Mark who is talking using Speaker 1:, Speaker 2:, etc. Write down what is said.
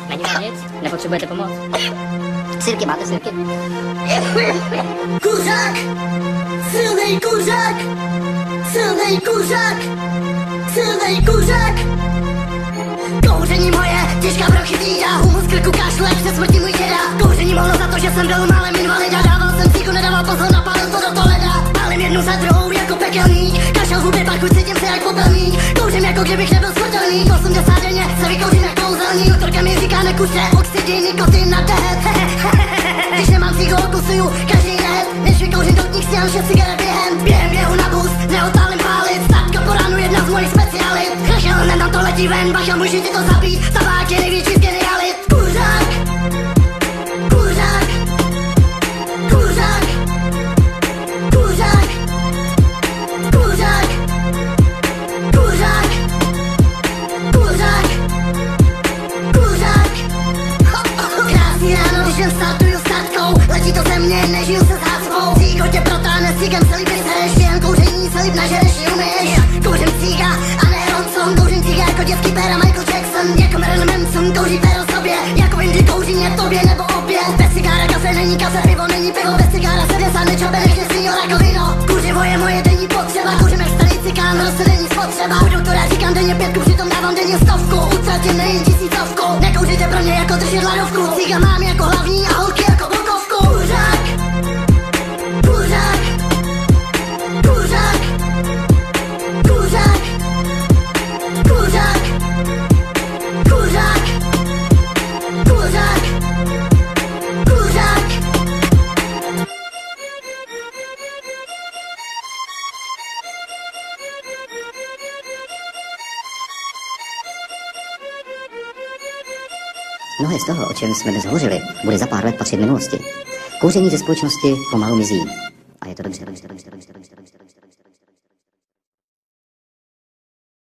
Speaker 1: Není to nic? Nepotřebujete pomoc? Sirky, máte sirky?
Speaker 2: Kuřák! Silnej kuřák! Silnej kuřák! Silnej kuřák! Kouření moje, těžká brochy bída, humus krku kašle, přes smrti můj děda. Kouření mohlo za to, že jsem byl málem invalida. Dával jsem cíku, nedával pozor, napálil to do leda. Pálím jednu za druhou jako pekelník. Kašel v hubě, pachuť, cítím se jak popelník. Kouřím jako kdybych nebyl smrtelník. 80 denně se vykouřím jak kouzelník. Doktorka mi říká nekuře, oxidin, nikotin na dehet. Když nemám cíku, okusuju každý net. Než vykouřím doutník, stěhám 6 cigaret během. Během běhu na bus, neotálím pálit. Startka po ránu, jedna z mojich specialit. Krachel, nedám to letí ven, bacha, můžu ti to zabít. Tabák je největší z genialit. Kuřák! Kuřák! Kuřák! Kuřák! Kuřák! Kuřák! Kuřák! Kuřák! Krásný ráno, když jen startuju startkou. Letí to ze mě, nežiju se s háckou. Cíko tě protáhne s cíkem, se líbí seš. Jen kouření se líb nažereš, umíš. Kouřím cíka a ne Ronson. Kouřím cíka jako dětský péra Michael Jackson. Jako Marilyn Manson, kouří péro sobě. Jako Indy kouří mě tobě nebo obě. Bez cigára kafe není kafe, pivo není pivo. Bez cigára se desá nečabe, než nesmí rakovino. Kouřivo je moje denní potřeba. Kouřím jak starý cikán, roste denní spotřeba. U doktora říkám denně 5, přitom dávám denně 100. Utratím nejen 1000. Nekouříte pro mě jako držet hladovku. Cíka mám jako hlavní a holky jako bokovku. Kuřák! Kuřák! Kuřák! Kuřák! Kuřák! Kuřák! Kuřák! Kuřák!
Speaker 1: Mnohé z toho, o čem jsme dnes hovořili, bude za pár let patřit minulosti. Kouření ze společnosti pomalu mizí. A je to dobře.